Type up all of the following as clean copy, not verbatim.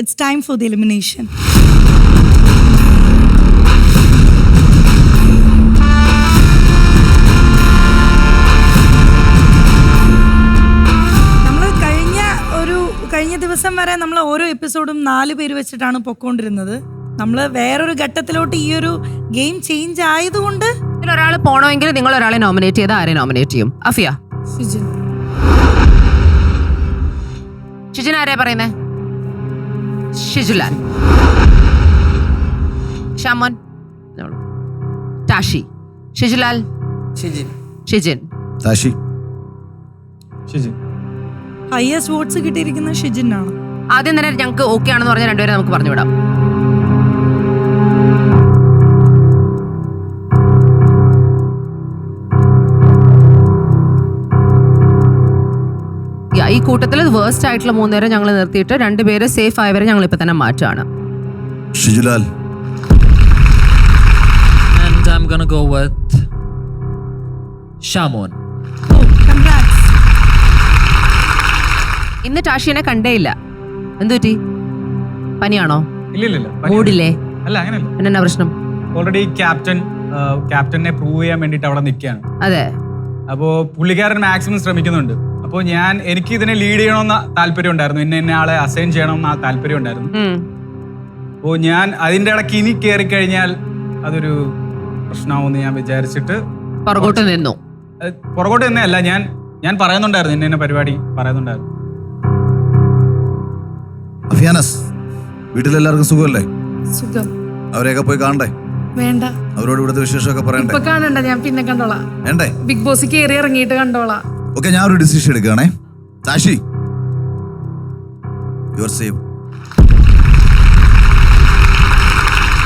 It's time for the elimination. കഴിഞ്ഞ ദിവസം വരെ നമ്മൾ ഓരോ എപ്പിസോഡും 4 പേര് വെച്ചിട്ടാണ് പൊക്കോണ്ടിരുന്നത്. നമ്മൾ വേറൊരു ഘട്ടത്തിലോട്ട് ഈ ഒരു ഗെയിം ചേഞ്ച് ആയതുകൊണ്ട് ഒരാൾ പോണമെങ്കിൽ നിങ്ങൾ ഒരാളെ നോമിനേറ്റ് ചെയ്ത് ആരെ നോമിനേറ്റ് ചെയ്യും? അഫിയ, ഷിജിൻ ആരെ പറയുന്നേ? ഷിജുലാൽ, ഷാമോൻ, ടാഷി, ഷിജുലാൽ, ഷിജിൻ, ടാഷി, ഷിജിൻ. ഹയസ്റ്റ് വോട്ട്സ് കിട്ടിയിരിക്കുന്ന ഷിജിനാണ്. ആദ്യം തന്നെ ഞങ്ങൾക്ക് ഓക്കെ ആണെന്ന് പറഞ്ഞ രണ്ടുപേരെ നമുക്ക് പറഞ്ഞു വിടാം. ഈ കൂട്ടത്തിൽ വേഴ്സ്റ്റ് ആയിട്ടുള്ള 3 പേരെ ഞങ്ങൾ നിർത്തിയിട്ട് 2 പേര് സേഫ് ആയവരെ ഞങ്ങൾ ഇപ്പൊ തന്നെ മാറ്റാണ്. Shijulal. And I'm gonna go with Shamon. Oh, congrats. ഇന്ന് ടാഷിനെ കണ്ടേ ഇല്ല. എന്തുപറ്റി? പനിയാണോ? ഇല്ല മൂടില്ലേ? അല്ല, അങ്ങനെയല്ല. എന്നാ പ്രശ്നം? ഓൾറെഡി ക്യാപ്റ്റനെ പ്രൂവ് ചെയ്യാൻ വേണ്ടിട്ട് അവിടെ നിൽക്കുകയാണ്. അതെ. അപ്പോൾ പുള്ളിക്കാരൻ മാക്സിമം ശ്രമിക്കുന്നുണ്ട്. അപ്പോൾ എനിക്ക് ഇതിനെ ലീഡ് ചെയ്യണമെന്ന താല്പര്യം ഉണ്ടായിരുന്നു, ഇന്ന ആളെ അസൈൻ ചെയ്യണമെന്ന താല്പര്യം ഉണ്ടായിരുന്നു. അപ്പോൾ ഞാൻ അതിന്റെ ഇടയ്ക്ക് ഇനി കയറി കഴിഞ്ഞാൽ അതൊരു പ്രശ്നമാവുമെന്ന് ഞാൻ വിചാരിച്ചിട്ട് പുറകോട്ട് നിന്നു. പുറകോട്ട് നിന്നല്ല, ഞാൻ പറയുന്നുണ്ടായിരുന്നു, ഇന്ന പരിപാടി പറയുന്നുണ്ടായിരുന്നു. അഫിയാനസ്, വീട്ടിലെല്ലാവർക്കും സുഖമല്ലേ? സുഖം. അവരെയൊക്കെ പോയി കാണണ്ടേ? വേണ്ട. അവരോട് ഇവിടുത്തെ വിശേഷമൊക്കെ പറയണ്ടേ? ഇപ്പൊ കാണണ്ട, ഞാൻ പിന്നെ കണ്ടോളാം. വേണ്ടേ? ബിഗ് ബോസ് കയറി ഇറങ്ങിയിട്ട് കണ്ടോളാം. ഓക്കെ, ഞാൻ ഒരു ഡിസിഷൻ എടുക്കുകയാണേ. Tashi, you are safe.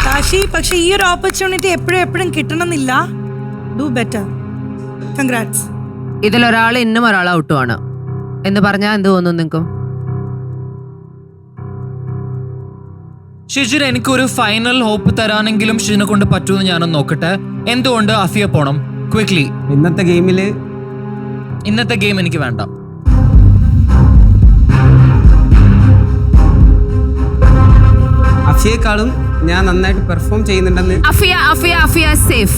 Tashi, പക്ഷെ ഈ ഒരു ഓപ്പർച്യൂണിറ്റി എപ്പോഴും കിട്ടണമെന്നില്ല. Do better. കൺഗ്രാറ്റ്സ്. ഇതിലൊരാൾ ഇന്നും ഒരാൾ ഔട്ടുമാണ് എന്ന് പറഞ്ഞാൽ എന്ത് തോന്നുന്നു നിങ്ങൾക്ക്? ഷിജിൻ, എനിക്കൊരു ഫൈനൽ ഹോപ്പ് തരാനെങ്കിലും ഷിജിനെ കൊണ്ട് പറ്റുമെന്ന് ഞാനൊന്ന് നോക്കട്ടെ. എന്തുകൊണ്ട് അഫിയ പോണം? ക്വിക്ലി. ഇന്നത്തെ ഗെയിം എനിക്ക് വേണ്ട. അഫിയേക്കാളും ഞാൻ നന്നായിട്ട് പെർഫോം ചെയ്യുന്നുണ്ടെന്ന്. Afiya safe.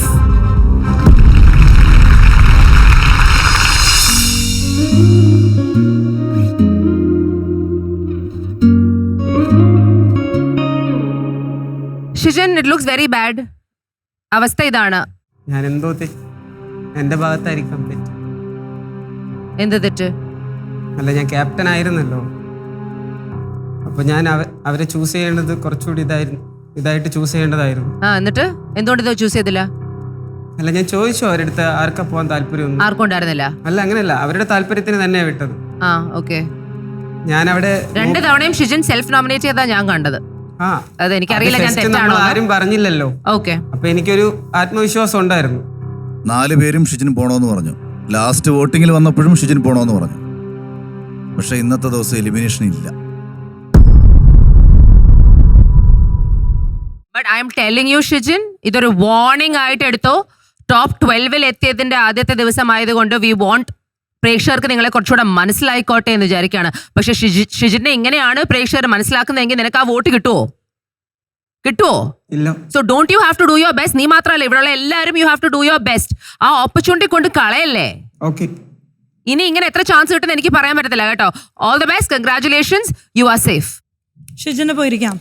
Shijan, it looks very bad. അവസ്ഥ ഇതാണ്. ഞാൻ എന്തോ എന്റെ ഭാഗത്തായിരിക്കാം തെറ്റ്. എന്ത് തെറ്റ്? അല്ല, ഞാൻ ക്യാപ്റ്റൻ ആയിരുന്നല്ലോ. അപ്പൊ ഞാൻ അവരെ ചൂസ് ചെയ്യേണ്ടത് കുറച്ചുകൂടി ഇതായിട്ട് ചൂസ് ചെയ്യേണ്ടതായിരുന്നു. എന്നിട്ട് എന്തുകൊണ്ട് ഇത് ചൂസ് ചെയ്തില്ല? അല്ല, ഞാൻ ചോദിച്ചു അവരെടുത്ത് ആർക്കാ പോകാൻ താല്പര്യം. ആർക്കുണ്ടായിരുന്നില്ല? അല്ല, അങ്ങനെയല്ല, അവരുടെ താല്പര്യത്തിന് തന്നെയാ വിട്ടത്. ഓക്കെ. ഞാൻ അവിടെ 2 തവണയും ഷിജൻ സെൽഫ് നോമിനേറ്റ് ചെയ്താ ഞാൻ കണ്ടത്. അത് എനിക്കറിയില്ല, ഞാൻ തെറ്റാണോ? ആരും പറഞ്ഞില്ലല്ലോ. ഓക്കെ. അപ്പൊ എനിക്കൊരു ആത്മവിശ്വാസം ഉണ്ടായിരുന്നു. 4 പേരും ഷിജിൻ പോണോന്ന് പറഞ്ഞു. ലാസ്റ്റ് വോട്ടിങ്ങിൽ വന്നപ്പോഴും ഷിജിൻ പോണോന്ന് പറഞ്ഞു. പക്ഷെ ഇന്നത്തെ ദിവസം എലിമിനേഷൻ ഇല്ല. But I M telling you Shijin, ഇതൊരു വാർണിംഗ് ആയിട്ട് എടുത്തോ. ടോപ്പ് 12 എത്തിയതിന്റെ ആദ്യത്തെ ദിവസം ആയതുകൊണ്ട് വി വോണ്ട് പ്രേക്ഷകർക്ക് നിങ്ങളെ കുറച്ചുകൂടെ മനസ്സിലായിക്കോട്ടെ എന്ന് വിചാരിക്കുകയാണ്. പക്ഷെ ഷിജിനെ ഇങ്ങനെയാണ് പ്രേക്ഷകർ മനസ്സിലാക്കുന്നതെങ്കിൽ നിനക്ക് ആ വോട്ട് കിട്ടുമോ? ഇല്ല. So don't you have to do your best. നീ മാത്രമല്ല, ഇവിടെയുള്ള എല്ലാവരും you have to do your best. ആ ഓപ്പർച്യൂണിറ്റി കൊണ്ട് കളയല്ലേ. ഓക്കെ. ഇനി ഇങ്ങനെ എത്ര ചാൻസ് കിട്ടുന്ന എനിക്ക് പറയാൻ പറ്റത്തില്ല കേട്ടോ. All the best, congratulations, you are safe. ഷിജിന് പോയിരിക്കാം.